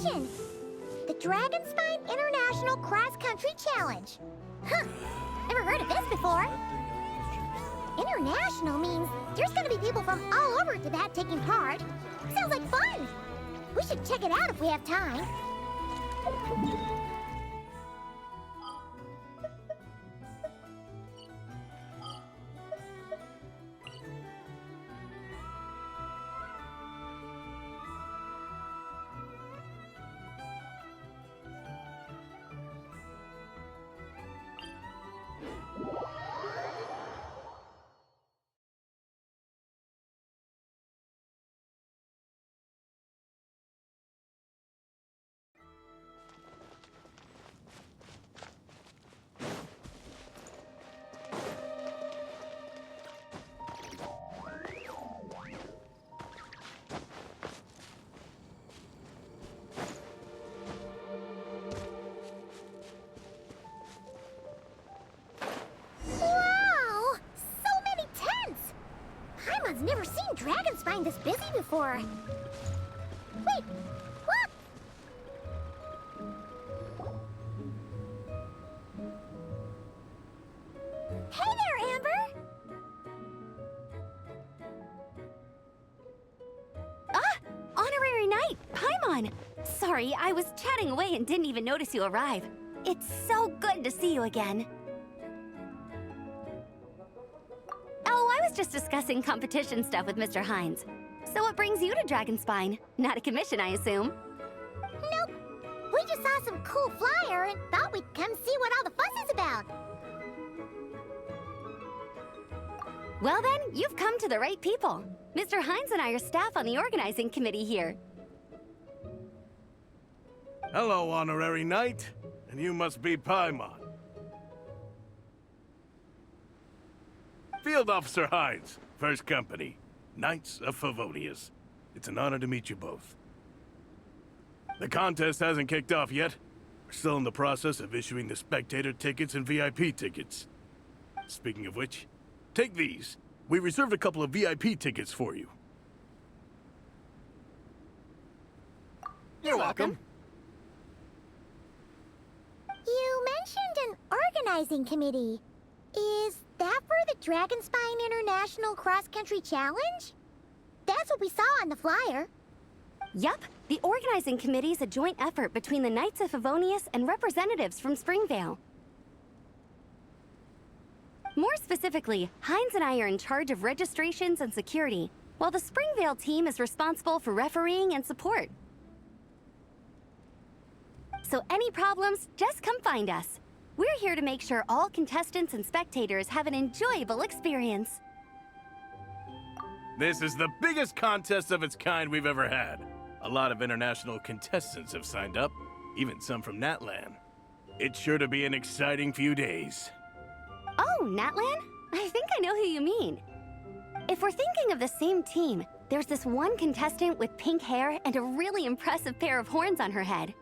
competition. The Dragonspine International Cross Country Challenge. Huh, never heard of this before. International means there's gonna be people from all over Tibet taking part. Sounds like fun. We should check it out if we have time. I've never seen Dragonspine this busy before. Wait, what? Hey there, Amber! Honorary Knight, Paimon! Sorry, I was chatting away and didn't even notice you arrive. It's so good to see you again. I was just discussing competition stuff with Mr. Hines. So what brings you to Dragonspine? Not a commission, I assume? Nope. We just saw some cool flyer and thought we'd come see what all the fuss is about. Well then, you've come to the right people. Mr. Hines and I are staff on the organizing committee here. Hello, Honorary Knight. And you must be Paimon. Field Officer Hines, First Company, Knights of Favonius. It's an honor to meet you both. The contest hasn't kicked off yet. We're still in the process of issuing the spectator tickets and VIP tickets. Speaking of which, take these. We reserved a couple of VIP tickets for you. You're welcome. You mentioned an organizing committee. Is that for the Dragonspine International Cross Country Challenge? That's what we saw on the flyer. Yup, the organizing committee is a joint effort between the Knights of Favonius and representatives from Springvale. More specifically, Hines and I are in charge of registrations and security, while the Springvale team is responsible for refereeing and support. So any problems, just come find us. We're here to make sure all contestants and spectators have an enjoyable experience. This is the biggest contest of its kind we've ever had. A lot of international contestants have signed up, even some from Natlan. It's sure to be an exciting few days. Oh, Natlan? I think I know who you mean. If we're thinking of the same team, there's this one contestant with pink hair and a really impressive pair of horns on her head.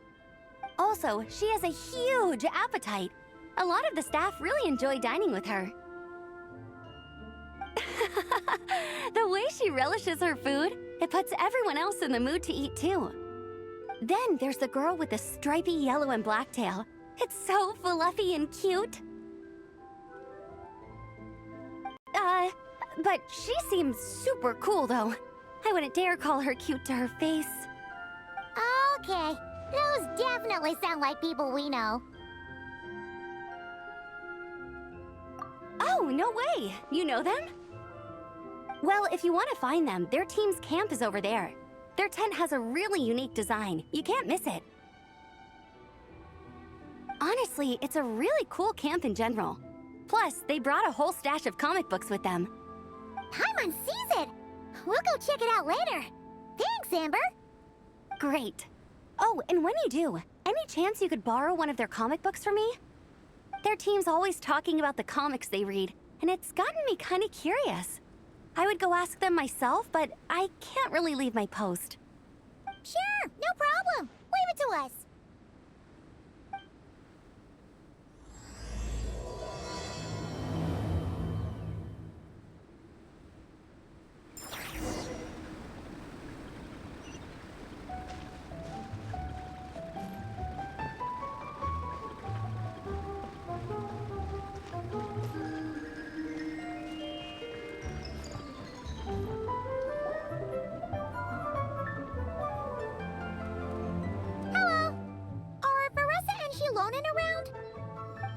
Also, she has a huge appetite. A lot of the staff really enjoy dining with her. The way she relishes her food, it puts everyone else in the mood to eat too. Then there's the girl with the stripy yellow and black tail. It's so fluffy and cute. But she seems super cool though. I wouldn't dare call her cute to her face. Okay, those definitely sound like people we know. Oh, no way! You know them? Well, if you want to find them, their team's camp is over there. Their tent has a really unique design. You can't miss it. Honestly, it's a really cool camp in general. Plus, they brought a whole stash of comic books with them. Paimon sees it! We'll go check it out later. Thanks, Amber! Great. Oh, and when you do, any chance you could borrow one of their comic books from me? Their team's always talking about the comics they read, and it's gotten me kind of curious. I would go ask them myself, but I can't really leave my post. Sure, no problem. Leave it to us.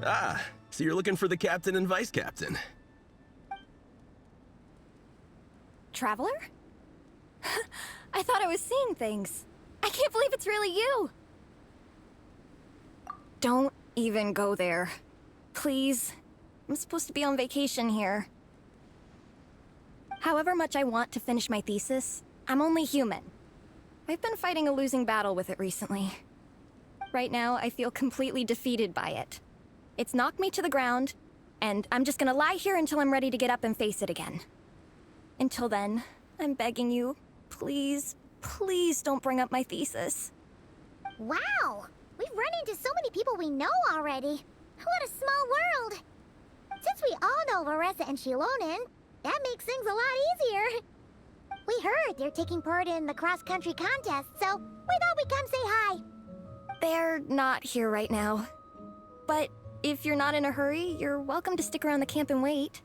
Ah, so you're looking for the captain and vice captain. Traveler? I thought I was seeing things. I can't believe it's really you. Don't even go there. Please. I'm supposed to be on vacation here. However much I want to finish my thesis, I'm only human. I've been fighting a losing battle with it recently. Right now, I feel completely defeated by it. It's knocked me to the ground, and I'm just gonna lie here until I'm ready to get up and face it again. Until then, I'm begging you, please, please don't bring up my thesis. Wow! We've run into so many people we know already. What a small world! Since we all know Varessa and Shilonen, that makes things a lot easier. We heard they're taking part in the cross-country contest, so we thought we'd come say hi. They're not here right now. But if you're not in a hurry, you're welcome to stick around the camp and wait.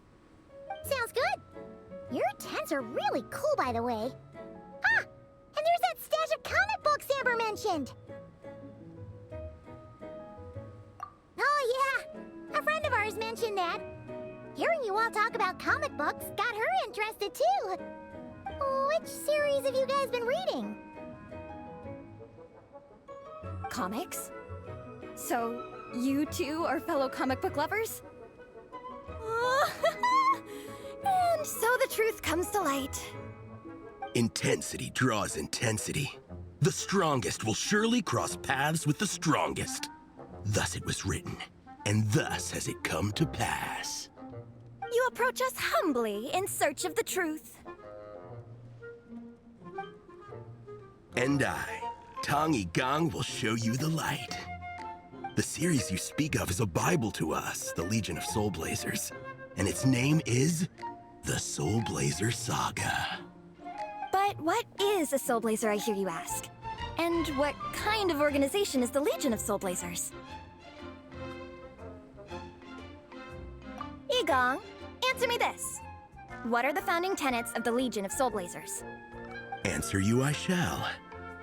Sounds good. Your tents are really cool, by the way. Ah! And there's that stash of comic books Amber mentioned! Oh yeah, a friend of ours mentioned that. Hearing you all talk about comic books got her interested too. Which series have you guys been reading? Comics? So, you two are fellow comic book lovers? And so the truth comes to light. Intensity draws intensity. The strongest will surely cross paths with the strongest. Thus it was written, and thus has it come to pass. You approach us humbly in search of the truth. And I, Tong Gang, will show you the light. The series you speak of is a Bible to us, the Legion of Soul Blazers, and its name is the Soul Blazer Saga. But what is a Soul Blazer, I hear you ask? And what kind of organization is the Legion of Soul Blazers? Igong, answer me this. What are the founding tenets of the Legion of Soul Blazers? Answer you I shall.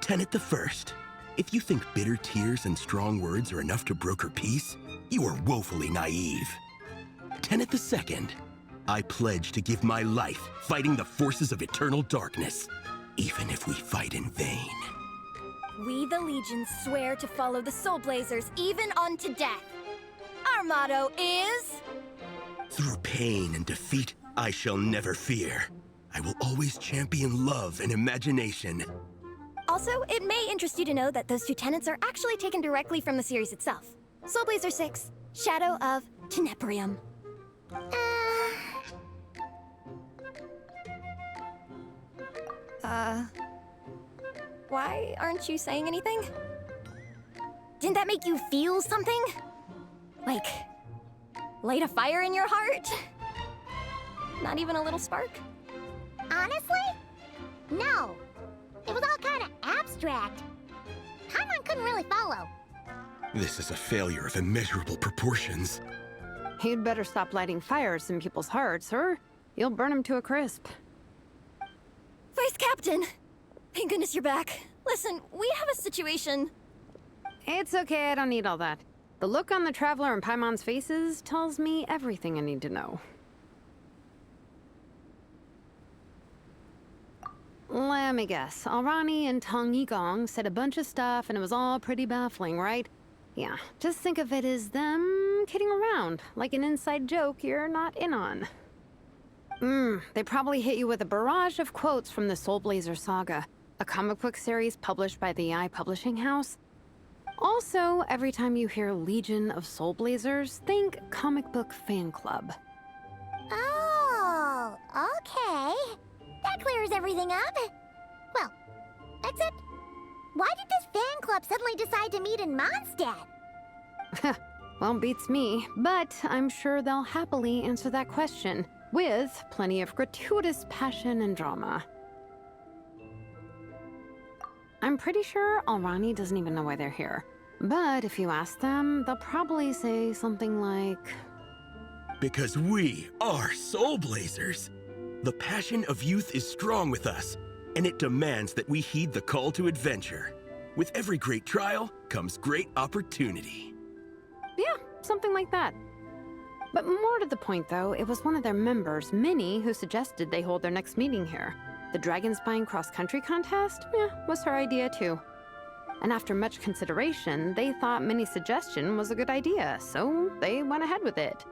Tenet the first. If you think bitter tears and strong words are enough to broker peace, you are woefully naive. Tenet the second. I pledge to give my life fighting the forces of eternal darkness, even if we fight in vain. We, the Legion, swear to follow the Soul Blazers even unto death. Our motto is... Through pain and defeat, I shall never fear. I will always champion love and imagination. Also, it may interest you to know that those two tenets are actually taken directly from the series itself. Soul Blazer 6, Shadow of Tenebrium. Why aren't you saying anything? Didn't that make you feel something? Like, light a fire in your heart? Not even a little spark? Honestly? No. It was all kind of abstract. Paimon couldn't really follow. This is a failure of immeasurable proportions. You'd better stop lighting fires in people's hearts, or you'll burn them to a crisp. Vice Captain! Thank goodness you're back. Listen, we have a situation. It's okay, I don't need all that. The look on the Traveler and Paimon's faces tells me everything I need to know. Let me guess. Alrani and Tong Yigong said a bunch of stuff and it was all pretty baffling, right? Yeah, just think of it as them kidding around, like an inside joke you're not in on. They probably hit you with a barrage of quotes from the Soul Blazer Saga, a comic book series published by the AI Publishing House. Also, every time you hear Legion of Soul Blazers, think comic book fan club. Oh, okay. That clears everything up. Well, except, why did this fan club suddenly decide to meet in Mondstadt? Well, beats me, but I'm sure they'll happily answer that question, with plenty of gratuitous passion and drama. I'm pretty sure Alrani doesn't even know why they're here. But if you ask them, they'll probably say something like... Because we are Soul Blazers. The passion of youth is strong with us, and it demands that we heed the call to adventure. With every great trial comes great opportunity. Yeah, something like that. But more to the point, though, it was one of their members, Minnie, who suggested they hold their next meeting here. The Dragon Spine cross-country contest? Was her idea, too. And after much consideration, they thought Minnie's suggestion was a good idea, so they went ahead with it.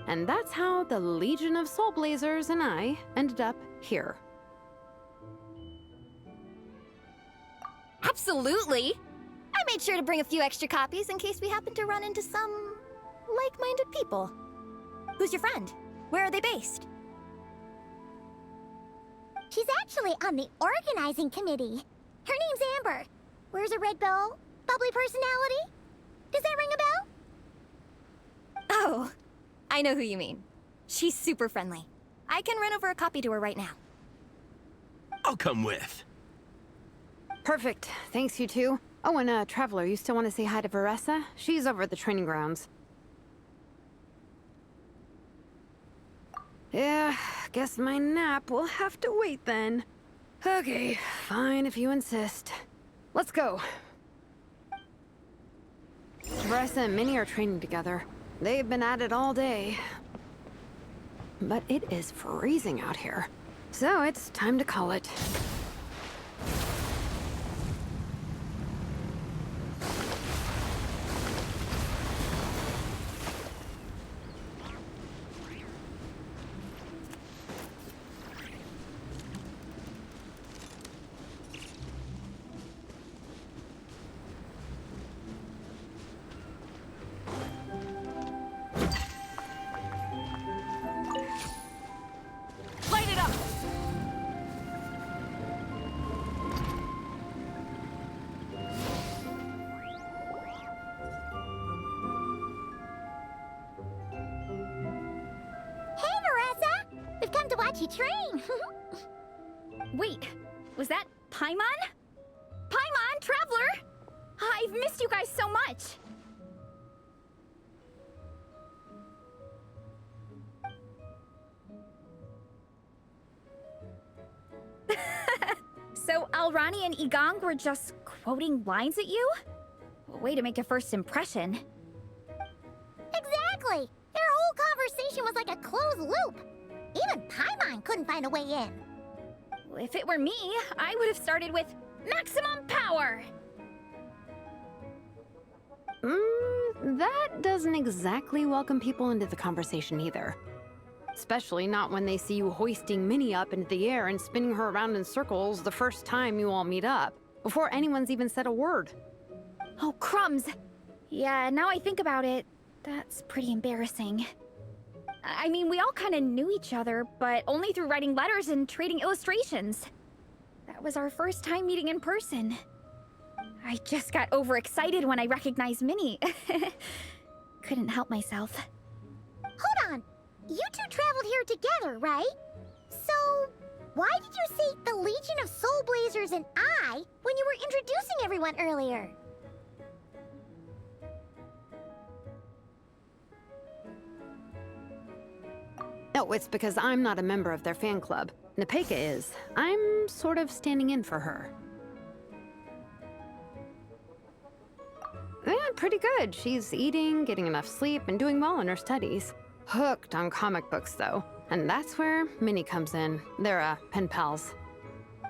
And that's how the Legion of Soul Blazers and I ended up here. Absolutely! I made sure to bring a few extra copies in case we happen to run into some like-minded people. Who's your friend? Where are they based? She's actually on the organizing committee. Her name's Amber. Wears a red bow, bubbly personality. Does that ring a bell? Oh, I know who you mean. She's super friendly. I can run over a copy to her right now. I'll come with. Perfect. Thanks, you two. Oh, and Traveler, you still want to say hi to Veressa? She's over at the training grounds. Yeah, guess my nap will have to wait then. Okay, fine if you insist. Let's go. Veressa and Minnie are training together. They've been at it all day. But it is freezing out here. So it's time to call it. Light it up! Hey, Veressa! We've come to watch you train. Wait, was that Paimon? Paimon, Traveler! I've missed you guys so much! So Alrani and Igong were just quoting lines at you? Way to make a first impression. Exactly! Their whole conversation was like a closed loop. Even Paimon couldn't find a way in. If it were me, I would have started with maximum power! That doesn't exactly welcome people into the conversation either. Especially not when they see you hoisting Minnie up into the air and spinning her around in circles the first time you all meet up, before anyone's even said a word. Oh, crumbs! Yeah, now I think about it, that's pretty embarrassing. I mean, we all kind of knew each other, but only through writing letters and trading illustrations. That was our first time meeting in person. I just got overexcited when I recognized Minnie. Couldn't help myself. Hold on. You two traveled here together, right? So, why did you say the Legion of Soul Blazers and I when you were introducing everyone earlier? No, it's because I'm not a member of their fan club. Nepeka is. I'm sort of standing in for her. Yeah, pretty good. She's eating, getting enough sleep, and doing well in her studies. Hooked on comic books, though. And that's where Minnie comes in. They're, pen pals.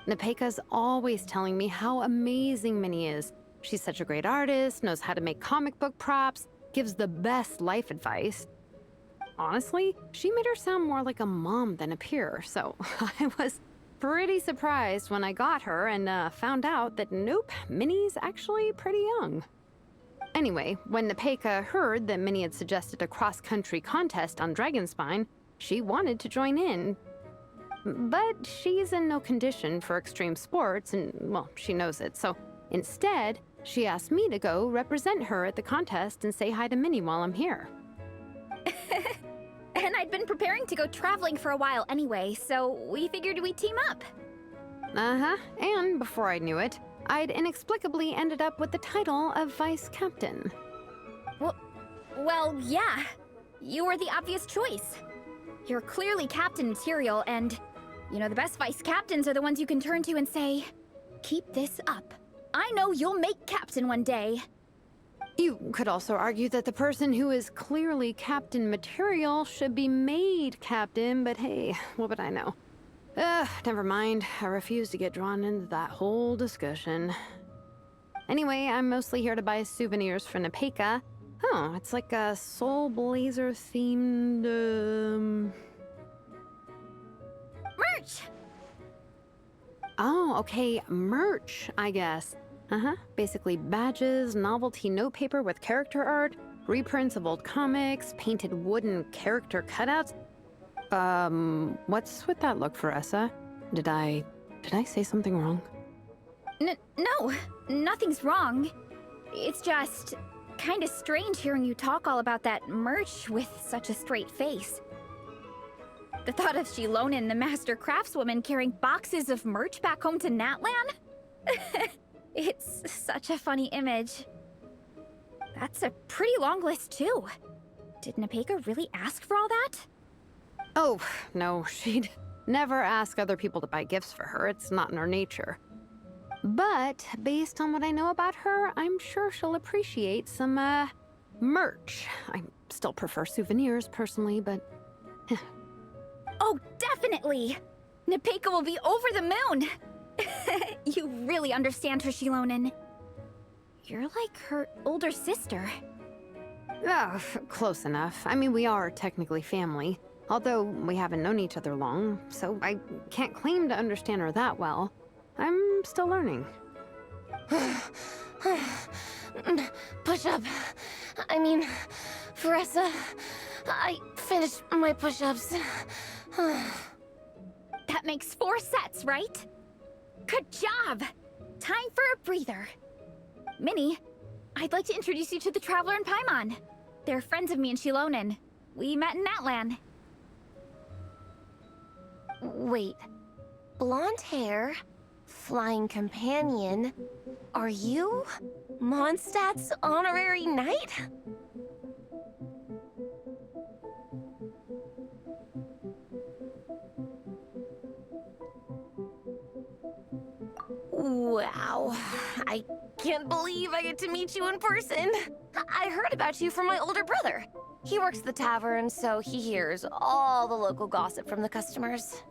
Nepeka's always telling me how amazing Minnie is. She's such a great artist, knows how to make comic book props, gives the best life advice. Honestly, she made her sound more like a mom than a peer, so I was pretty surprised when I got her and found out that nope, Minnie's actually pretty young. Anyway, when Nepeka heard that Minnie had suggested a cross-country contest on Dragonspine, she wanted to join in. But she's in no condition for extreme sports, and, well, she knows it, so instead, she asked me to go represent her at the contest and say hi to Minnie while I'm here. And I'd been preparing to go traveling for a while anyway, so we figured we'd team up. Uh-huh, and before I knew it, I'd inexplicably ended up with the title of Vice Captain. Well, yeah. You were the obvious choice. You're clearly captain material, and, you know, the best vice captains are the ones you can turn to and say, keep this up. I know you'll make captain one day. You could also argue that the person who is clearly captain material should be made captain, but hey, what would I know? Never mind. I refuse to get drawn into that whole discussion. Anyway, I'm mostly here to buy souvenirs for Nepeka. Oh, it's like a Soul Blazer themed, Merch! Oh, okay, merch, I guess. Basically badges, novelty notepaper with character art, reprints of old comics, painted wooden character cutouts. What's with that look, Faressa? Did I say something wrong? No, nothing's wrong. It's just kind of strange hearing you talk all about that merch with such a straight face. The thought of Shilonen, the master craftswoman, carrying boxes of merch back home to Natlan? It's such a funny image. That's a pretty long list, too. Did Nepeka really ask for all that? Oh, no, she'd never ask other people to buy gifts for her. It's not in her nature. But based on what I know about her, I'm sure she'll appreciate some, merch. I still prefer souvenirs, personally, but... Oh, definitely! Nepeka will be over the moon! You really understand her, Shilonen. You're like her older sister. Oh, close enough. I mean, we are technically family, although we haven't known each other long, so I can't claim to understand her that well. I'm still learning. Push-up. I mean, Faressa, I finished my push-ups. That makes 4 sets, right? Good job! Time for a breather. Minnie, I'd like to introduce you to the Traveler and Paimon. They're friends of me and Shilonen. We met in Natlan. Wait. Blonde hair, flying companion. Are you Mondstadt's honorary knight? Wow. I can't believe I get to meet you in person. I heard about you from my older brother. He works at the tavern, so he hears all the local gossip from the customers.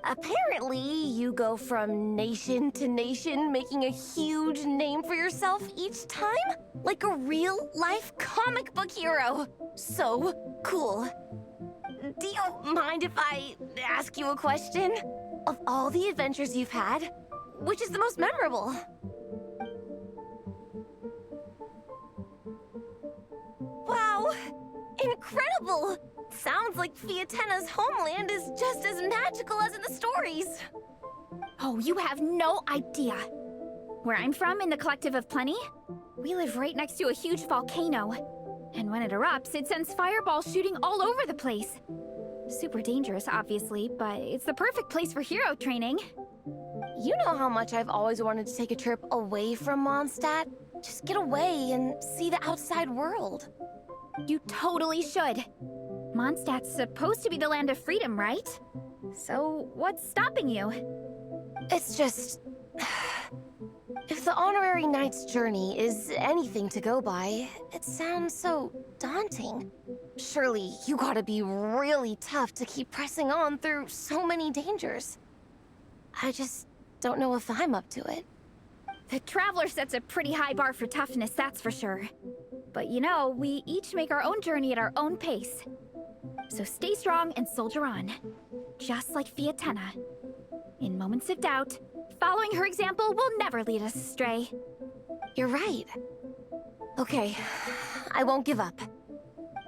Apparently, you go from nation to nation, making a huge name for yourself each time? Like a real-life comic book hero. So cool. Do you mind if I ask you a question? Of all the adventures you've had, which is the most memorable? Wow! Incredible! Sounds like Fiatenna's homeland is just as magical as in the stories. Oh, you have no idea. Where I'm from, in the Collective of Plenty, we live right next to a huge volcano. And when it erupts, it sends fireballs shooting all over the place. Super dangerous, obviously, but it's the perfect place for hero training. You know how much I've always wanted to take a trip away from Mondstadt? Just get away and see the outside world. You totally should. Mondstadt's supposed to be the land of freedom, right? So, what's stopping you? It's just... If the honorary knight's journey is anything to go by, it sounds so daunting. Surely you gotta be really tough to keep pressing on through so many dangers. I just don't know if I'm up to it. The Traveler sets a pretty high bar for toughness, that's for sure. But you know, we each make our own journey at our own pace. So stay strong and soldier on. Just like Fiatenna. In moments of doubt, following her example will never lead us astray. You're right. Okay, I won't give up.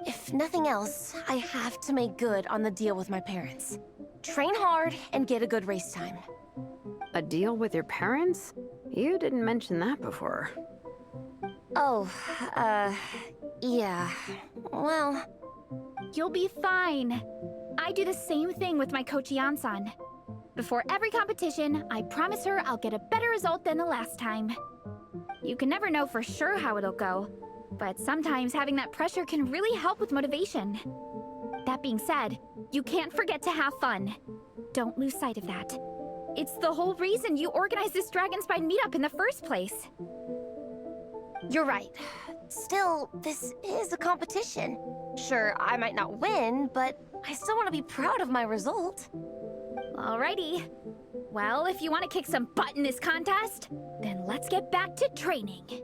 If nothing else, I have to make good on the deal with my parents. Train hard and get a good race time. A deal with your parents? You didn't mention that before. Oh, yeah. Well... You'll be fine. I do the same thing with my coach Yan-san. Before every competition, I promise her I'll get a better result than the last time. You can never know for sure how it'll go, but sometimes having that pressure can really help with motivation. That being said, you can't forget to have fun. Don't lose sight of that. It's the whole reason you organized this Dragonspine meetup in the first place. You're right. Still, this is a competition. Sure, I might not win, but I still want to be proud of my result. Alrighty. Well, if you want to kick some butt in this contest, then let's get back to training.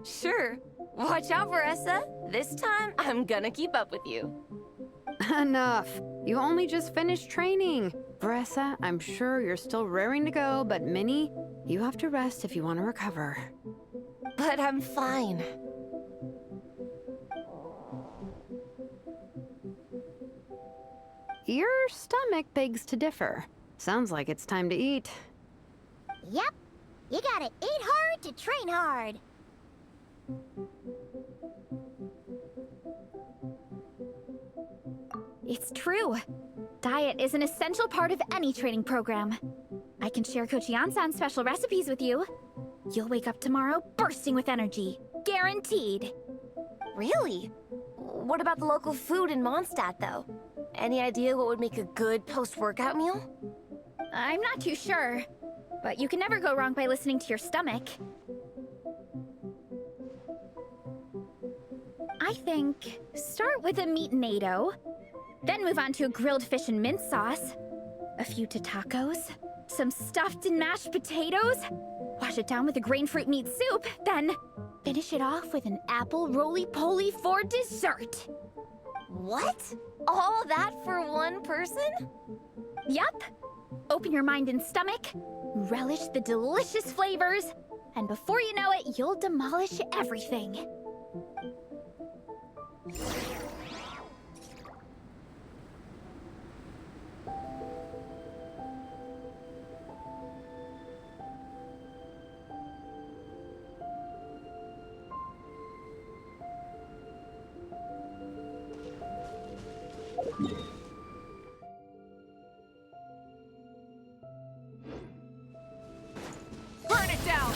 Sure. Watch out, Veressa. This time, I'm gonna keep up with you. Enough. You only just finished training. Bressa, I'm sure you're still raring to go, but Minnie, you have to rest if you want to recover. But I'm fine. Your stomach begs to differ. Sounds like it's time to eat. Yep. You gotta eat hard to train hard. It's true. Diet is an essential part of any training program. I can share Coach Yansan's special recipes with you. You'll wake up tomorrow bursting with energy. Guaranteed. Really? What about the local food in Mondstadt, though? Any idea what would make a good post-workout meal? I'm not too sure, but you can never go wrong by listening to your stomach. I think start with a meat-nado, then move on to a grilled fish and mint sauce, a few tacos, some stuffed and mashed potatoes, wash it down with a grain fruit meat soup, then finish it off with an apple roly-poly for dessert. What? All that for one person? Yup. Open your mind and stomach, relish the delicious flavors, and before you know it, you'll demolish everything. Burn it down!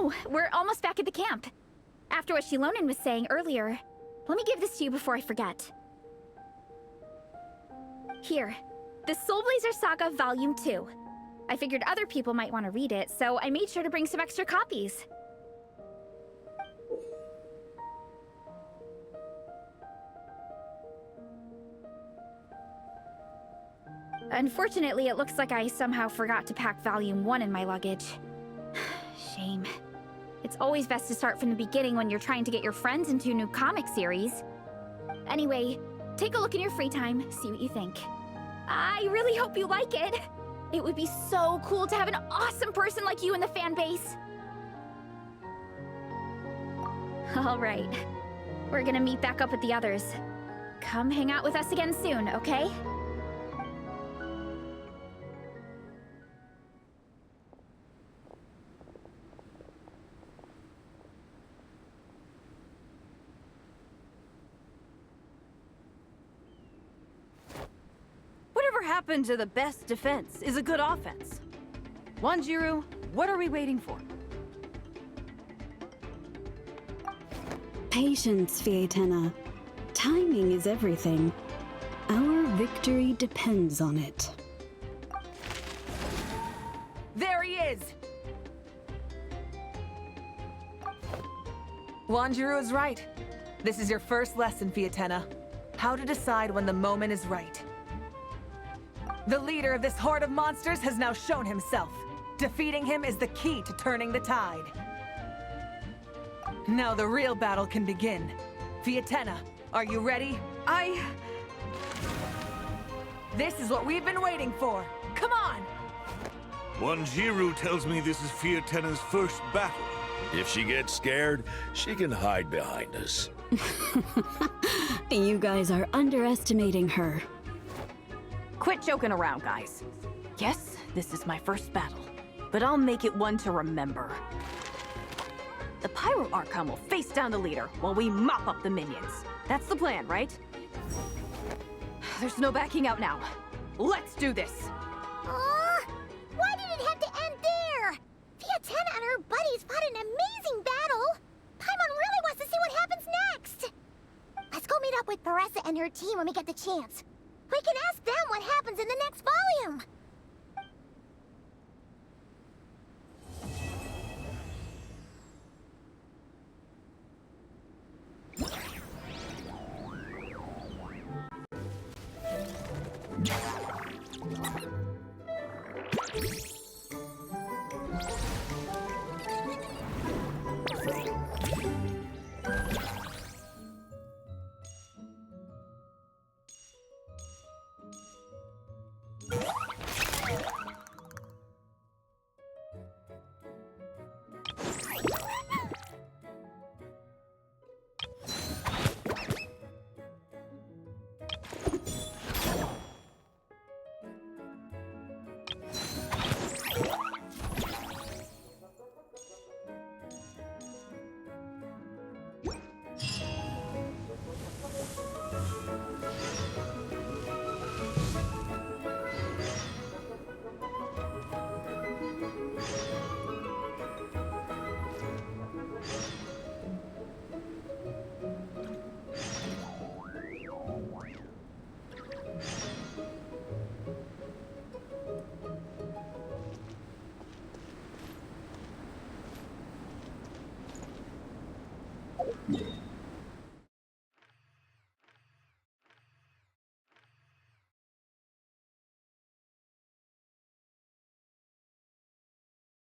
Oh, we're almost back at the camp. After what Shilonen was saying earlier, let me give this to you before I forget. Here, the Soul Blazer Saga Volume 2. I figured other people might want to read it, so I made sure to bring some extra copies. Unfortunately, it looks like I somehow forgot to pack Volume 1 in my luggage. Shame. It's always best to start from the beginning when you're trying to get your friends into a new comic series. Anyway, take a look in your free time, see what you think. I really hope you like it. It would be so cool to have an awesome person like you in the fan base. All right. We're gonna meet back up with the others. come hang out with us again soon, okay? Whatever happened to the best defense is a good offense? Wanjiru, what are we waiting for? Patience, Fietena. Timing is everything. Our victory depends on it. There he is! Wanjiru is right. This is your first lesson, Fietena. How to decide when the moment is right. The leader of this horde of monsters has now shown himself. Defeating him is the key to turning the tide. Now the real battle can begin. Fietena, are you ready? This is what we've been waiting for. Come on! Wanjiru tells me this is Fietena's first battle. If she gets scared, she can hide behind us. You guys are underestimating her. Quit joking around, guys. Yes, this is my first battle, but I'll make it one to remember. The Pyro Archon will face down the leader while we mop up the minions. That's the plan, right? There's no backing out now. Let's do this! Why did it have to end there? Fietena and her buddies fought an amazing battle. Paimon really wants to see what happens next. Let's go meet up with Paressa and her team when we get the chance. We can ask them what happens in the next volume. Yeah.